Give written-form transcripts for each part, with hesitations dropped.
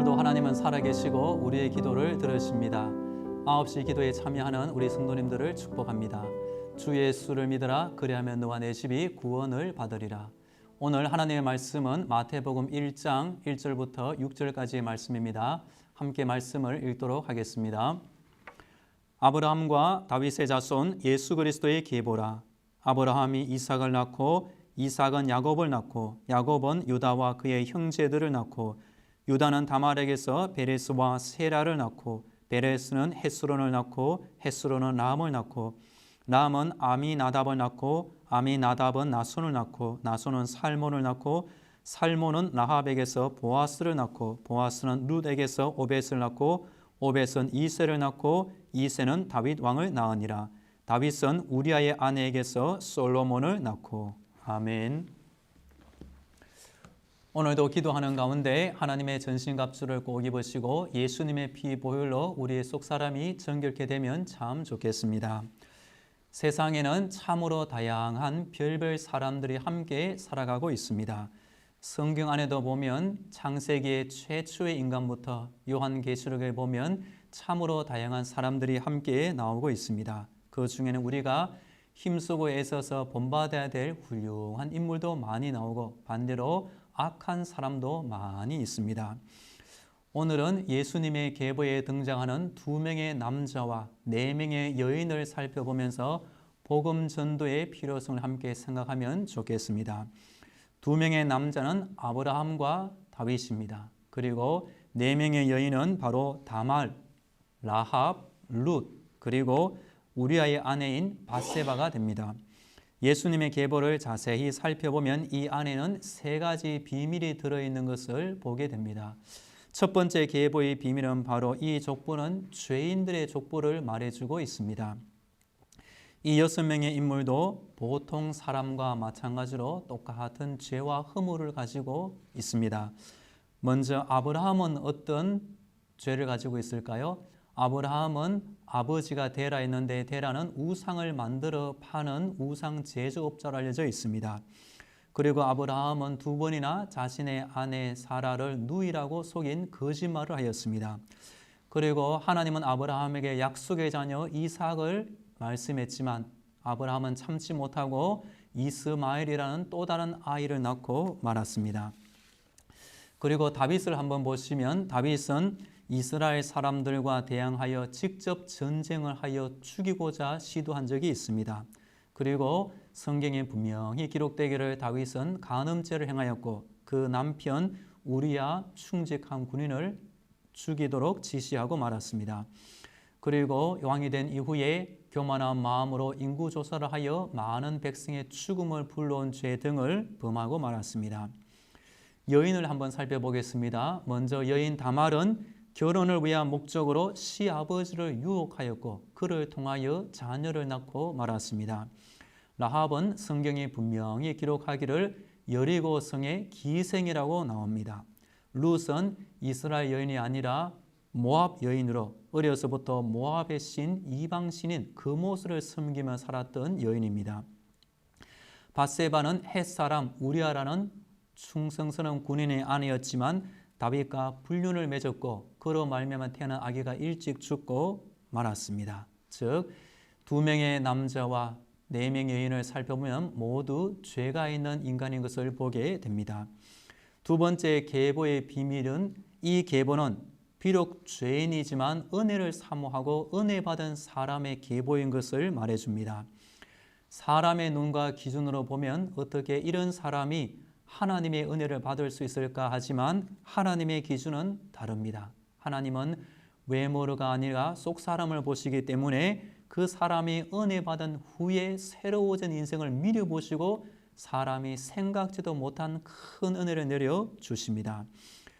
오늘도 하나님은 살아계시고 우리의 기도를 들으십니다. 9시 기도에 참여하는 우리 성도님들을 축복합니다. 주 예수를 믿으라. 그리하면 너와 내 집이 구원을 받으리라. 오늘 하나님의 말씀은 마태복음 1장 1절부터 6절까지의 말씀입니다. 함께 말씀을 읽도록 하겠습니다. 아브라함과 다윗의 자손 예수 그리스도의 계보라. 아브라함이 이삭을 낳고 이삭은 야곱을 낳고 야곱은 유다와 그의 형제들을 낳고 유다는 다말에게서 베레스와 세라를 낳고 베레스는 헤스론을 낳고 헤스론은 람을 낳고 람은 아미나답을 낳고 아미나답은 나손을 낳고 나손은 살몬을 낳고 살몬은 라합에게서 보아스를 낳고 보아스는 룻에게서 오벳을 낳고 오벳은 이새를 낳고 이새는 다윗 왕을 낳으니라. 다윗은 우리아의 아내에게서 솔로몬을 낳고. 아멘. 오늘도 기도하는 가운데 하나님의 전신갑주를 꼭 입으시고 예수님의 피 보혈로 우리의 속사람이 정결케 되면 참 좋겠습니다. 세상에는 참으로 다양한 별별 사람들이 함께 살아가고 있습니다. 성경 안에도 보면 창세기의 최초의 인간부터 요한계시록에 보면 참으로 다양한 사람들이 함께 나오고 있습니다. 그 중에는 우리가 힘쓰고 애써서 본받아야 될 훌륭한 인물도 많이 나오고 반대로 악한 사람도 많이 있습니다. 오늘은 예수님의 계보에 등장하는 2명의 남자와 4명의 여인을 살펴보면서 복음 전도의 필요성을 함께 생각하면 좋겠습니다. 2명의 남자는 아브라함과 다윗입니다. 그리고 4명의 여인은 바로 다말, 라합, 룻, 그리고 우리아의 아내인 밧세바가 됩니다. 예수님의 계보를 자세히 살펴보면 이 안에는 3가지 비밀이 들어있는 것을 보게 됩니다. 첫 번째 계보의 비밀은 바로 이 족보는 죄인들의 족보를 말해주고 있습니다. 이 6명의 인물도 보통 사람과 마찬가지로 똑같은 죄와 허물을 가지고 있습니다. 먼저 아브라함은 어떤 죄를 가지고 있을까요? 아브라함은 아버지가 데라 있는데 데라는 우상을 만들어 파는 우상 제조업자로 알려져 있습니다. 그리고 아브라함은 2번이나 자신의 아내 사라를 누이라고 속인 거짓말을 하였습니다. 그리고 하나님은 아브라함에게 약속의 자녀 이삭을 말씀했지만 아브라함은 참지 못하고 이스마엘이라는 또 다른 아이를 낳고 말았습니다. 그리고 다윗을 한번 보시면 다윗은 이스라엘 사람들과 대항하여 직접 전쟁을 하여 죽이고자 시도한 적이 있습니다. 그리고 성경에 분명히 기록되기를 다윗은 간음죄를 행하였고 그 남편 우리야 충직한 군인을 죽이도록 지시하고 말았습니다. 그리고 왕이 된 이후에 교만한 마음으로 인구조사를 하여 많은 백성의 죽음을 불러온 죄 등을 범하고 말았습니다. 여인을 한번 살펴보겠습니다. 먼저 여인 다말은 결혼을 위한 목적으로 시아버지를 유혹하였고 그를 통하여 자녀를 낳고 말았습니다. 라합은 성경이 분명히 기록하기를 여리고성의 기생이라고 나옵니다. 룻은 이스라엘 여인이 아니라 모압 여인으로 어려서부터 모압의 신 이방신인 그모스를 섬기며 살았던 여인입니다. 밧세바는 헷사람 우리아라는 충성스러운 군인의 아내였지만 다윗과 불륜을 맺었고 그로 말미암아 태어난 아기가 일찍 죽고 말았습니다. 즉 2명의 남자와 4명의 여인을 살펴보면 모두 죄가 있는 인간인 것을 보게 됩니다. 두 번째 계보의 비밀은 이 계보는 비록 죄인이지만 은혜를 사모하고 은혜 받은 사람의 계보인 것을 말해줍니다. 사람의 눈과 기준으로 보면 어떻게 이런 사람이 하나님의 은혜를 받을 수 있을까 하지만 하나님의 기준은 다릅니다. 하나님은 외모가 아니라 속 사람을 보시기 때문에 그 사람이 은혜 받은 후에 새로워진 인생을 미리 보시고 사람이 생각지도 못한 큰 은혜를 내려주십니다.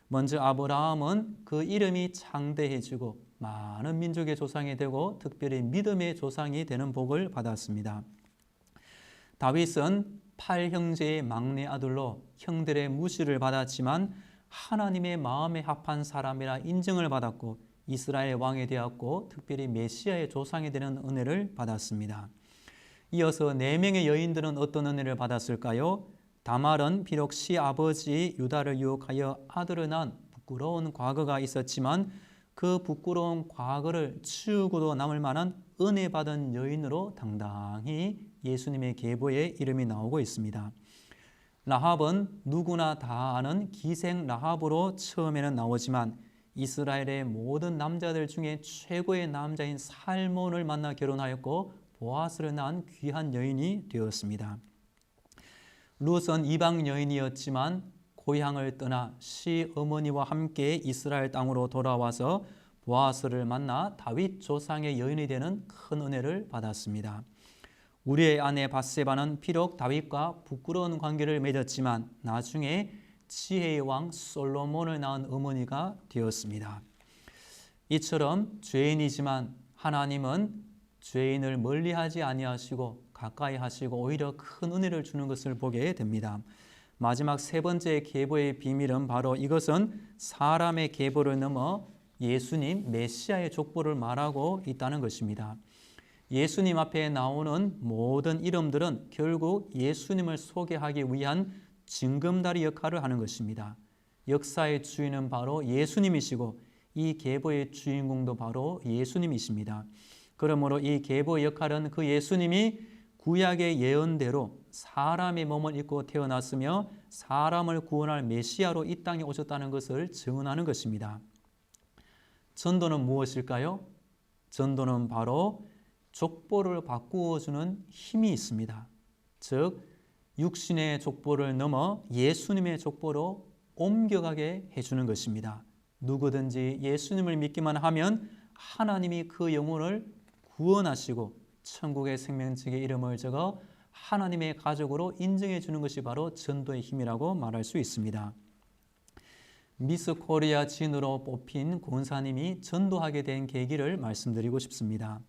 먼저 아브라함은 그 이름이 창대해지고 많은 민족의 조상이 되고 특별히 믿음의 조상이 되는 복을 받았습니다. 다윗은 8형제의 막내 아들로 형들의 무시를 받았지만 하나님의 마음에 합한 사람이라 인정을 받았고 이스라엘 왕이 되었고 특별히 메시아의 조상이 되는 은혜를 받았습니다. 이어서 4명의 여인들은 어떤 은혜를 받았을까요? 다말은 비록 시아버지 유다를 유혹하여 아들을 낳은 부끄러운 과거가 있었지만 그 부끄러운 과거를 치우고도 남을 만한 은혜 받은 여인으로 당당히 예수님의 계보에 이름이 나오고 있습니다. 라합은 누구나 다 아는 기생 라합으로 처음에는 나오지만 이스라엘의 모든 남자들 중에 최고의 남자인 살몬을 만나 결혼하였고 보아스를 낳은 귀한 여인이 되었습니다. 룻은 이방 여인이었지만 고향을 떠나 시어머니와 함께 이스라엘 땅으로 돌아와서 보아스를 만나 다윗 조상의 여인이 되는 큰 은혜를 받았습니다. 우리의 아내 밧세바는 비록 다윗과 부끄러운 관계를 맺었지만 나중에 지혜의 왕 솔로몬을 낳은 어머니가 되었습니다. 이처럼 죄인이지만 하나님은 죄인을 멀리하지 아니하시고 가까이 하시고 오히려 큰 은혜를 주는 것을 보게 됩니다. 마지막 세 번째 계보의 비밀은 바로 이것은 사람의 계보를 넘어 예수님 메시아의 족보를 말하고 있다는 것입니다. 예수님 앞에 나오는 모든 이름들은 결국 예수님을 소개하기 위한 징검다리 역할을 하는 것입니다. 역사의 주인은 바로 예수님이시고 이 계보의 주인공도 바로 예수님이십니다. 그러므로 이 계보의 역할은 그 예수님이 구약의 예언대로 사람의 몸을 입고 태어났으며 사람을 구원할 메시아로 이 땅에 오셨다는 것을 증언하는 것입니다. 전도는 무엇일까요? 전도는 바로 족보를 바꾸어 주는 힘이 있습니다. 즉 육신의 족보를 넘어 예수님의 족보로 옮겨가게 해주는 것입니다. 누구든지 예수님을 믿기만 하면 하나님이 그 영혼을 구원하시고 천국의 생명책에 이름을 적어 하나님의 가족으로 인정해 주는 것이 바로 전도의 힘이라고 말할 수 있습니다. 미스 코리아 진으로 뽑힌 권사님이 전도하게 된 계기를 말씀드리고 싶습니다.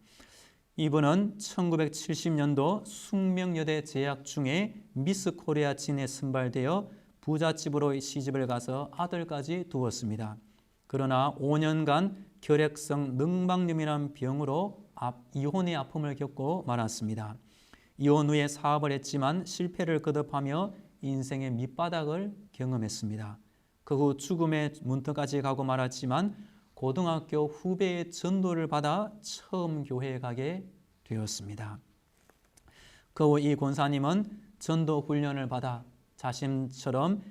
이분은 1970년도 숙명여대 재학 중에 미스 코리아 진에 선발되어 부잣집으로 시집을 가서 아들까지 두었습니다. 그러나 5년간 결핵성 능박염이라는 병으로 이혼의 아픔을 겪고 말았습니다. 이혼 후에 사업을 했지만 실패를 거듭하며 인생의 밑바닥을 경험했습니다. 그 후 죽음의 문턱까지 가고 말았지만 고등학교 후배의 전도를 받아 처음 교회에 가게 되었습니다. 그 후 이 권사님은 전도 훈련을 받아 자신처럼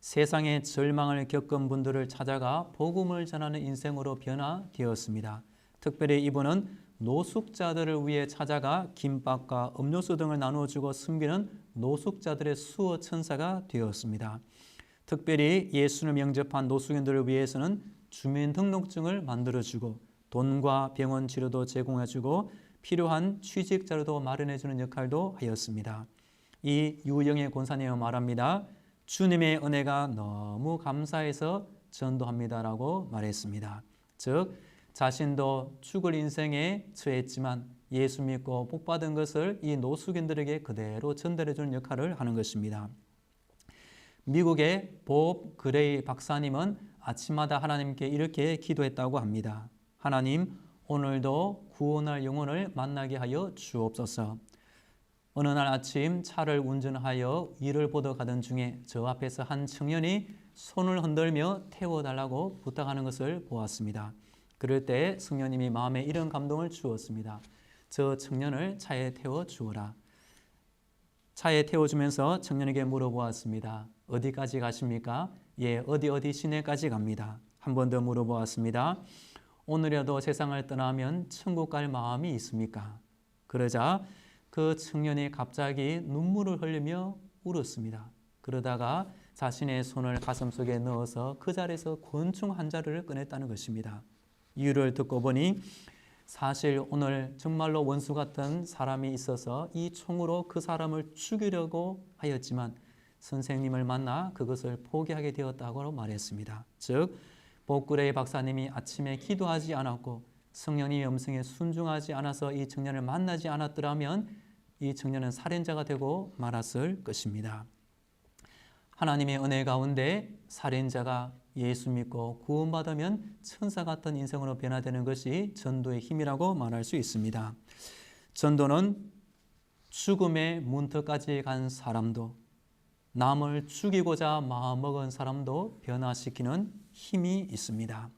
세상의 절망을 겪은 분들을 찾아가 복음을 전하는 인생으로 변화되었습니다. 특별히 이분은 노숙자들을 위해 찾아가 김밥과 음료수 등을 나누어주고 섬기는 노숙자들의 수호 천사가 되었습니다. 특별히 예수를 영접한 노숙인들을 위해서는 주민등록증을 만들어주고 돈과 병원 치료도 제공해주고 필요한 취직 자료도 마련해주는 역할도 하였습니다. 이 유영애 권사님은 말합니다. 주님의 은혜가 너무 감사해서 전도합니다라고 말했습니다. 즉 자신도 죽을 인생에 처했지만 예수 믿고 복받은 것을 이 노숙인들에게 그대로 전달해주는 역할을 하는 것입니다. 미국의 법 그레이 박사님은 아침마다 하나님께 이렇게 기도했다고 합니다. 하나님, 오늘도 구원할 영혼을 만나게 하여 주옵소서. 어느 날 아침 차를 운전하여 일을 보러 가던 중에 저 앞에서 한 청년이 손을 흔들며 태워달라고 부탁하는 것을 보았습니다. 그럴 때 성령님이 마음에 이런 감동을 주었습니다. 저 청년을 차에 태워 주어라. 차에 태워주면서 청년에게 물어보았습니다. 어디까지 가십니까? 예, 어디 시내까지 갑니다. 한 번 더 물어보았습니다. 오늘이라도 세상을 떠나면 천국 갈 마음이 있습니까? 그러자 그 청년이 갑자기 눈물을 흘리며 울었습니다. 그러다가 자신의 손을 가슴속에 넣어서 그 자리에서 권총 한 자루를 꺼냈다는 것입니다. 이유를 듣고 보니 사실 오늘 정말로 원수 같은 사람이 있어서 이 총으로 그 사람을 죽이려고 하였지만 선생님을 만나 그것을 포기하게 되었다고 말했습니다. 즉 복그레이 박사님이 아침에 기도하지 않았고 성령의 음성에 순종하지 않아서 이 청년을 만나지 않았더라면 이 청년은 살인자가 되고 말았을 것입니다. 하나님의 은혜 가운데 살인자가 예수 믿고 구원받으면 천사 같은 인생으로 변화되는 것이 전도의 힘이라고 말할 수 있습니다. 전도는 죽음의 문턱까지 간 사람도 남을 죽이고자 마음먹은 사람도 변화시키는 힘이 있습니다.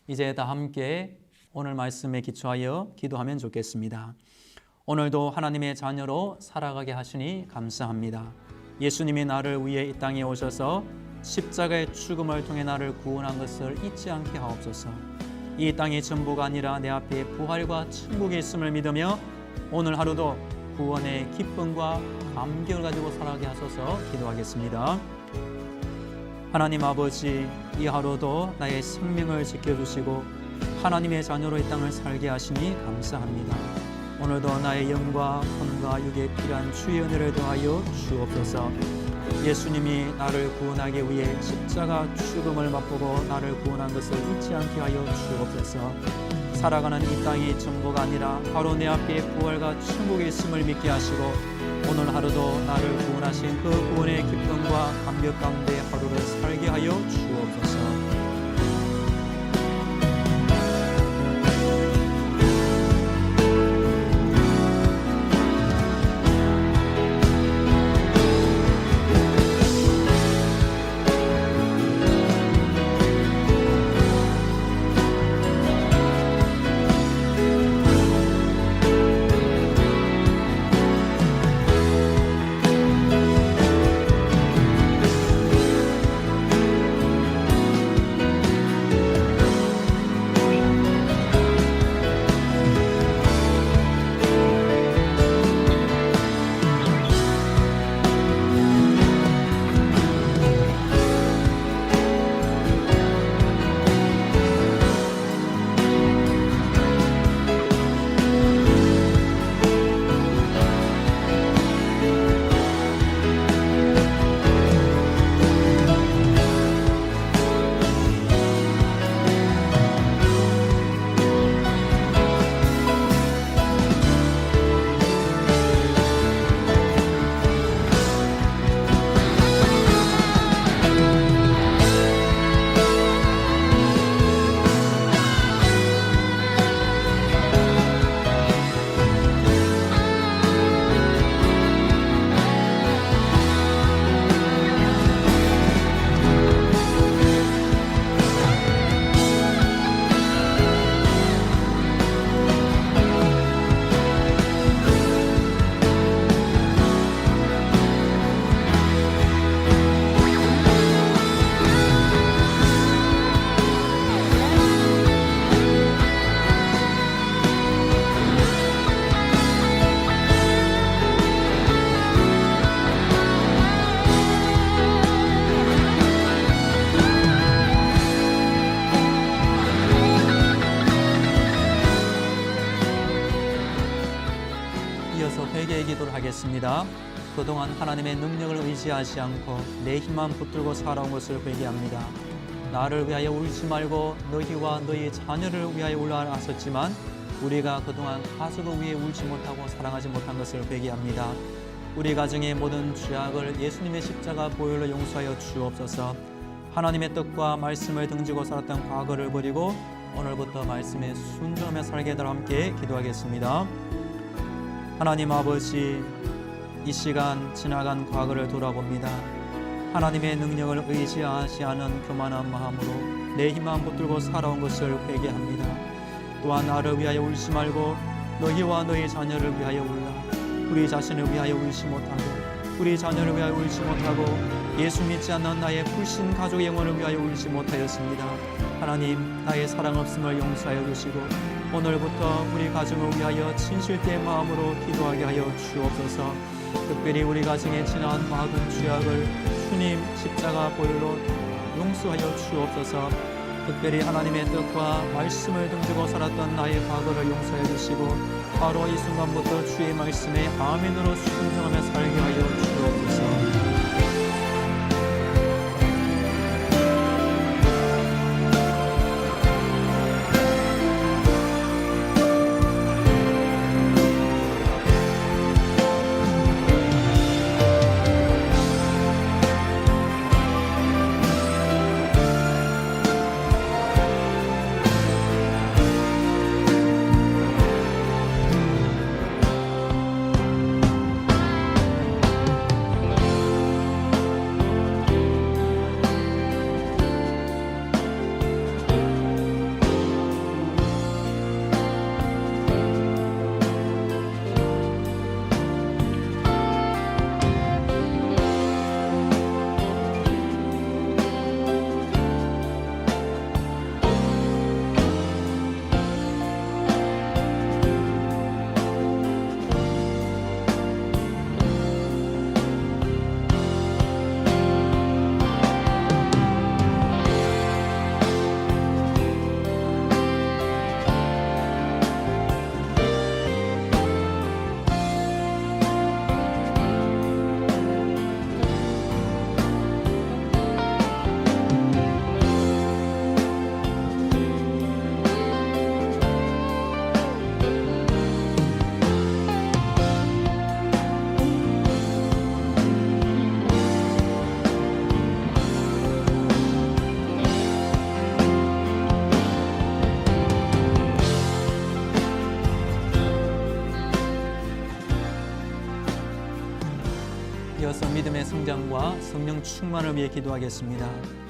이제 다 함께 오늘 말씀에 기초하여 기도하면 좋겠습니다. 오늘도 하나님의 자녀로 살아가게 하시니 감사합니다. 예수님이 나를 위해 이 땅에 오셔서 십자가의 죽음을 통해 나를 구원한 것을 잊지 않게 하옵소서. 이 땅이 전부가 아니라 내 앞에 부활과 천국이 있음을 믿으며 오늘 하루도 구원의 기쁨과 감격을 가지고 살아가게 하소서 기도하겠습니다. 하나님 아버지, 이 하루도 나의 생명을 지켜주시고 하나님의 자녀로 이 땅을 살게 하시니 감사합니다. 오늘도 나의 영과魂과 육에 필요한 주의 은혜를 더하여 주옵소서. 예수님이 나를 구원하기 위해 십자가 죽음을 맛보고 나를 구원한 것을 잊지 않게 하여 주옵소서. 살아가는 이 땅이 전부가 아니라 바로 내 앞에 부활과 천국이 있음을 믿게 하시고 오늘 하루도 나를 구원하신 그 구원의 기쁨과 감격 가운데 하루를 살게 하여 주옵소서. 회개의 기도를 하겠습니다. 그동안 하나님의 능력을 의지하지 않고 내 힘만 붙들고 살아온 것을 회개합니다. 나를 위하여 울지 말고 너희와 너희 자녀를 위하여 울라 하셨지만 우리가 그동안 가족을 위해 울지 못하고 사랑하지 못한 것을 회개합니다. 우리 가정의 모든 죄악을 예수님의 십자가 보혈로 용서하여 주옵소서. 하나님의 뜻과 말씀을 등지고 살았던 과거를 버리고 오늘부터 말씀에 순종하며 살게 되도록 함께 기도하겠습니다. 하나님 아버지, 이 시간 지나간 과거를 돌아봅니다. 하나님의 능력을 의지하지 않은 교만한 마음으로 내 힘만 붙들고 살아온 것을 회개합니다. 또한 나를 위하여 울지 말고 너희와 너희 자녀를 위하여 울라. 우리 자신을 위하여 울지 못하고 우리 자녀를 위하여 울지 못하고 예수 믿지 않는 나의 불신 가족의 영혼을 위하여 울지 못하였습니다. 하나님, 나의 사랑 없음을 용서하여 주시고 오늘부터 우리 가정을 위하여 진실된 마음으로 기도하게 하여 주옵소서. 특별히 우리 가정에 지난 모든 죄악을 주님 십자가 보혈로 용서하여 주옵소서. 특별히 하나님의 뜻과 말씀을 등지고 살았던 나의 과거를 용서해 주시고 바로 이 순간부터 주의 말씀에 아멘으로 순종하며 살게 하여 주옵소서. 이어서 믿음의 성장과 성령 충만을 위해 기도하겠습니다.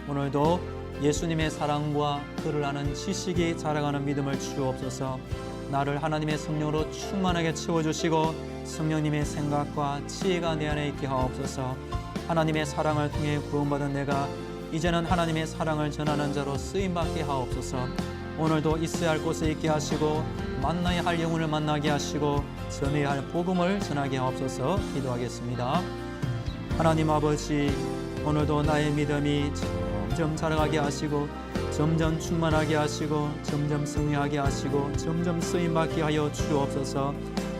오늘도 예수님의 사랑과 그를 아는 지식이 자라가는 믿음을 주옵소서. 나를 하나님의 성령으로 충만하게 채워주시고 성령님의 생각과 지혜가 내 안에 있게 하옵소서. 하나님의 사랑을 통해 구원받은 내가 이제는 하나님의 사랑을 전하는 자로 쓰임받게 하옵소서. 오늘도 있어야 할 곳에 있게 하시고 만나야 할 영혼을 만나게 하시고 전해야 할 복음을 전하게 하옵소서. 기도하겠습니다. 하나님 아버지, 오늘도 나의 믿음이 점점 자라가게 하시고 점점 충만하게 하시고 점점 승리하게 하시고 점점 쓰임받게 하여 주옵소서.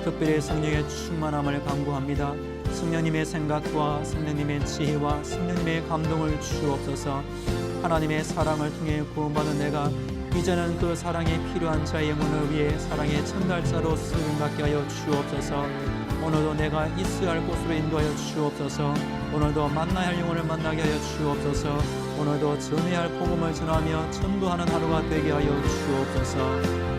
특별히 성령의 충만함을 간구합니다. 성령님의 생각과 성령님의 지혜와 성령님의 감동을 주옵소서. 하나님의 사랑을 통해 구원받은 내가 이제는 그 사랑에 필요한 자의 영혼을 위해 사랑의 전달자로 쓰임받게 하여 주옵소서. 오늘도 내가 있어야 할 곳으로 인도하여 주옵소서. 오늘도 만나야 할 영혼을 만나게 하여 주옵소서. 오늘도 전해야 할 복음을 전하며 전도하는 하루가 되게 하여 주옵소서.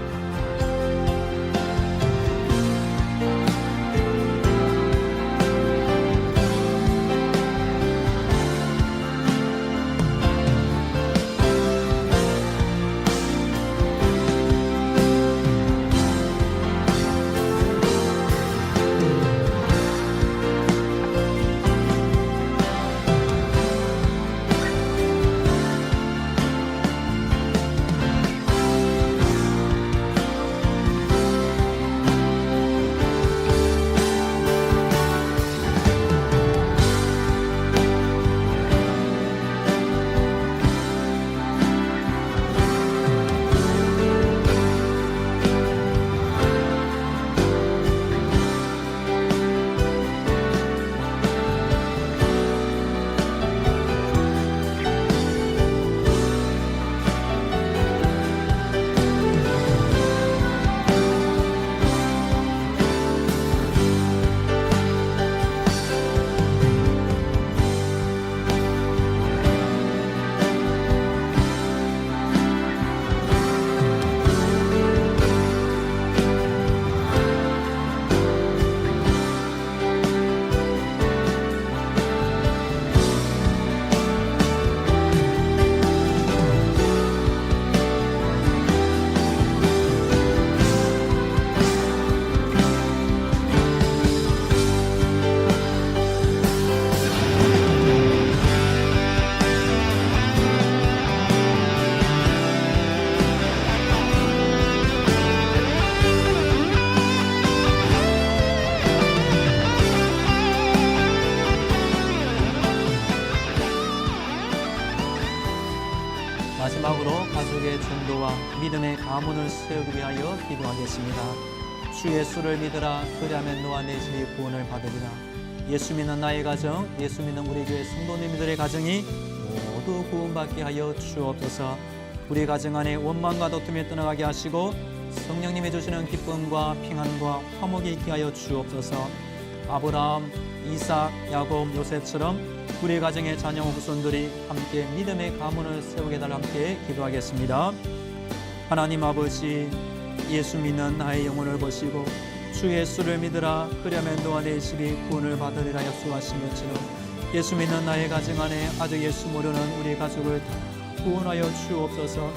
마지막으로 가족의 전도와 믿음의 가문을 세우기 위하여 기도하겠습니다. 주 예수를 믿으라. 그리하면 너와 내 집이 구원을 받으리라. 예수 믿는 나의 가정, 예수 믿는 우리 교회 성도님들의 가정이 모두 구원받게 하여 주옵소서. 우리 가정 안에 원망과 다툼이 떠나가게 하시고 성령님이 주시는 기쁨과 평안과 화목이 있게 하여 주옵소서. 아브라함, 이삭, 야곱, 요셉처럼 우리 가정의 자녀 후손들이 함께 믿음의 가문을 세우게 달라 함께 기도하겠습니다. 하나님 아버지, 예수 믿는 나의 영혼을 보시고 주 예수를 믿으라. 그리하면 너와 내 집이 구원을 받으리라 약속하신 것처럼 예수 믿는 나의 가정 안에 아직 예수 모르는 우리 가족을 다 구원하여 주옵소서.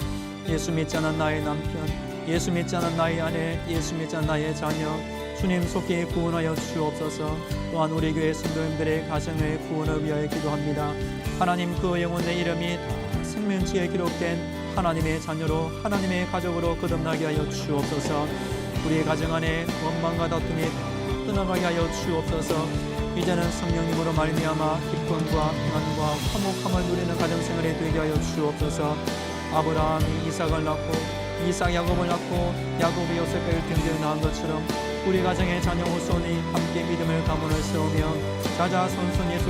예수 믿지 않은 나의 남편, 예수 믿지 않은 나의 아내, 예수 믿지 않은 나의 자녀, 주님 속히 구원하여 주옵소서. 또한 우리 교회 성도님들의 가정의 구원을 위하여 기도합니다. 하나님, 그 영혼의 이름이 다 생명지에 기록된 하나님의 자녀로 하나님의 가족으로 거듭나게 하여 주옵소서. 우리의 가정 안에 원망과 다툼이 다 떠나가게 하여 주옵소서. 이제는 성령님으로 말미암아 기쁨과 평안과 화목함을 누리는 가정생활이 되게 하여 주옵소서. 아브라함이 이삭을 낳고 이삭 야곱을 낳고 야곱이 요셉과 일평생을 낳은 것처럼 우리 가정의 자녀 후손이 함께 믿음의 가문을 세우며 자자손손 예수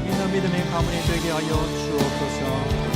믿는 믿음의 가문이 되게 하여 주옵소서.